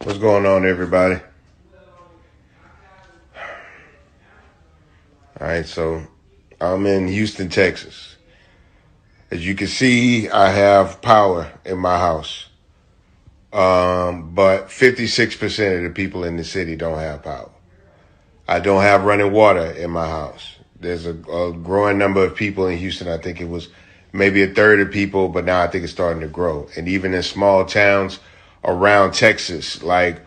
What's going on, everybody? All right, so I'm in Houston, Texas. As you can see, I have power in my house. But 56% of the people in the city don't have power. I don't have running water in my house. There's a growing number of people in Houston. I think it was maybe a third of people, but now I think it's starting to grow. And even in small towns around Texas, like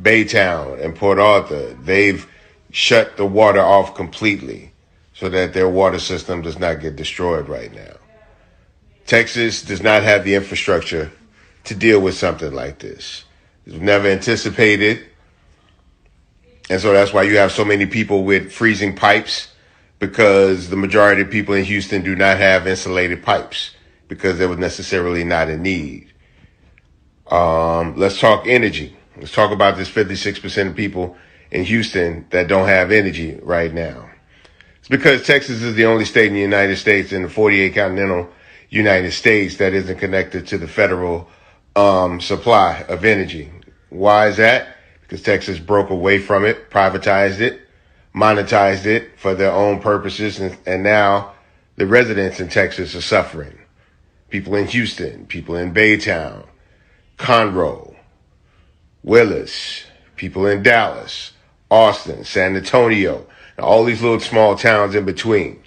Baytown and Port Arthur, they've shut the water off completely so that their water system does not get destroyed right now. Texas does not have the infrastructure to deal with something like this. It was never anticipated. And so that's why you have so many people with freezing pipes, because the majority of people in Houston do not have insulated pipes because there was necessarily not a need. Let's talk energy. Let's talk about this 56% of people in Houston that don't have energy right now. It's because Texas is the only state in the United States, in the 48 continental United States, that isn't connected to the federal supply of energy. Why is that? Because Texas broke away from it, privatized it, monetized it for their own purposes, and now the residents in Texas are suffering. People in Houston, people in Baytown, Conroe, Willis, people in Dallas, Austin, San Antonio, and all these little small towns in between.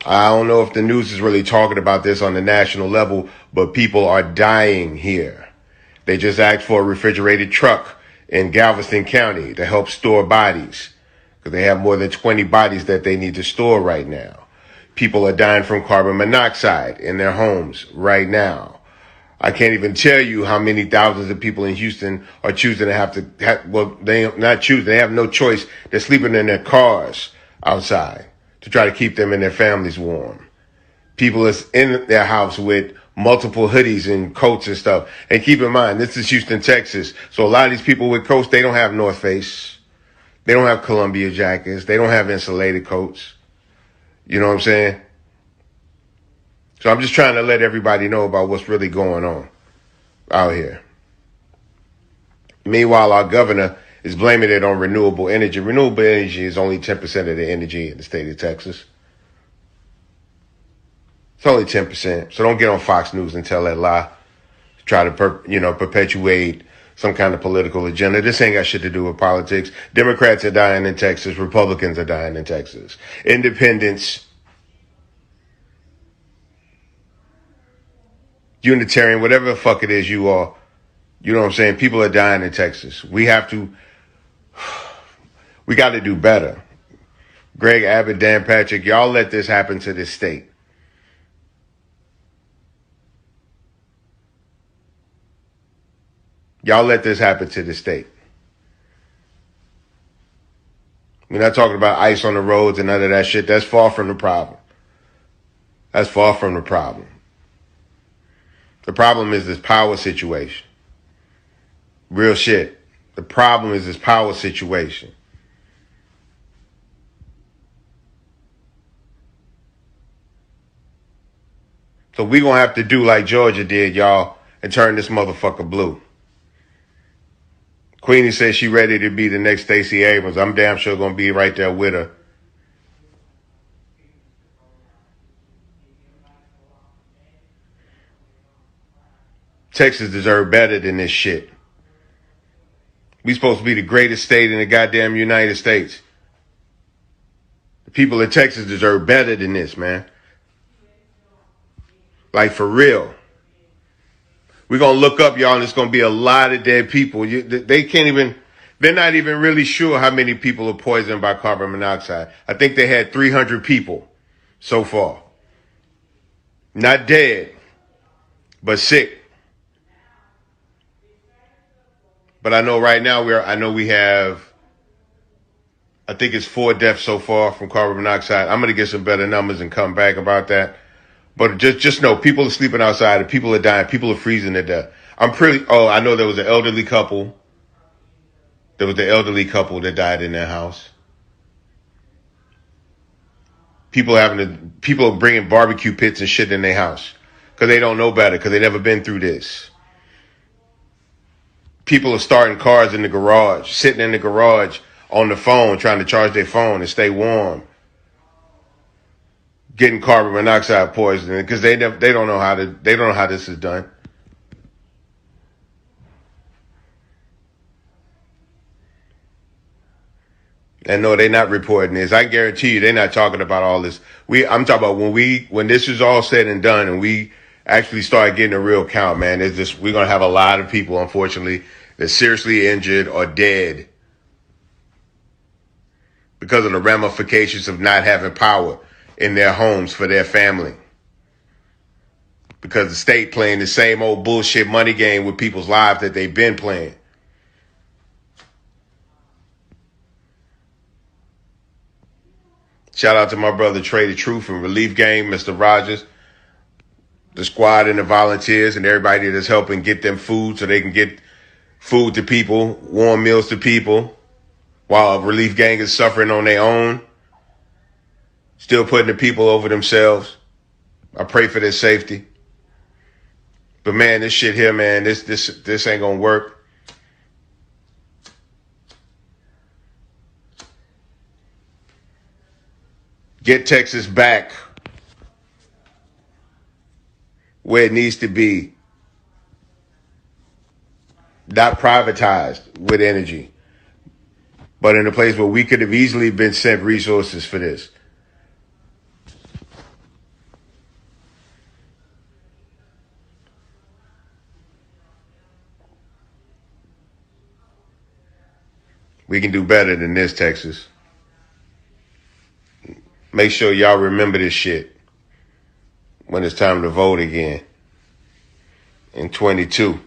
I don't know if the news is really talking about this on the national level, but people are dying here. They just asked for a refrigerated truck in Galveston County to help store bodies, because they have more than 20 bodies that they need to store right now. People are dying from carbon monoxide in their homes right now. I can't even tell you how many thousands of people in Houston are choosing to they have no choice. They're sleeping in their cars outside to try to keep them and their families warm. People is in their house with multiple hoodies and coats and stuff. And keep in mind, this is Houston, Texas. So a lot of these people with coats, they don't have North Face. They don't have Columbia jackets. They don't have insulated coats. You know what I'm saying? So I'm just trying to let everybody know about what's really going on out here. Meanwhile, our governor is blaming it on renewable energy. Renewable energy is only 10% of the energy in the state of Texas. It's only 10%. So don't get on Fox News and tell that lie. Try to perpetuate some kind of political agenda. This ain't got shit to do with politics. Democrats are dying in Texas. Republicans are dying in Texas. Independents, Unitarian, whatever the fuck it is you are, you know what I'm saying? People are dying in Texas. We got to do better. Greg Abbott, Dan Patrick, y'all let this happen to this state. Y'all let this happen to the state. We're not talking about ice on the roads and none of that shit. That's far from the problem. That's far from the problem. The problem is this power situation. Real shit. The problem is this power situation. So we gonna have to do like Georgia did, y'all, and turn this motherfucker blue. Queenie says she ready to be the next Stacey Abrams. I'm damn sure gonna be right there with her. Texas deserve better than this shit. We supposed to be the greatest state in the goddamn United States. The people of Texas deserve better than this, man. Like, for real. We're going to look up, y'all, and it's going to be a lot of dead people. They're not even really sure how many people are poisoned by carbon monoxide. I think they had 300 people so far. Not dead, but sick. But I know right now we have, I think it's 4 deaths so far from carbon monoxide. I'm going to get some better numbers and come back about that. But just know, people are sleeping outside, and people are dying, people are freezing to death. I know there was an elderly couple. There was the elderly couple that died in their house. People are bringing barbecue pits and shit in their house because they don't know better, because they never been through this. People are starting cars in the garage, sitting in the garage on the phone, trying to charge their phone and stay warm, getting carbon monoxide poisoning because they don't know how this is done. And no, they're not reporting this. I guarantee you, they're not talking about all this. I'm talking about when this is all said and done, and we actually start getting a real count, man. We're gonna have a lot of people, unfortunately, that's seriously injured or dead because of the ramifications of not having power in their homes for their family. Because the state playing the same old bullshit money game with people's lives that they've been playing. Shout out to my brother Trey the Truth and Relief Gang, Mr. Rogers, the squad and the volunteers and everybody that's helping get them food so they can get food to people, warm meals to people, while Relief Gang is suffering on their own, still putting the people over themselves. I pray for their safety. But man, this shit here, man, this ain't gonna work. Get Texas back where it needs to be. Not privatized with energy, but in a place where we could have easily been sent resources for this. We can do better than this, Texas. Make sure y'all remember this shit when it's time to vote again in 22.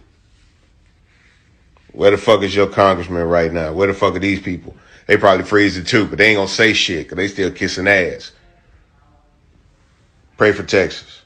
Where the fuck is your congressman right now? Where the fuck are these people? They probably freezing too, but they ain't gonna say shit because they still kissing ass. Pray for Texas.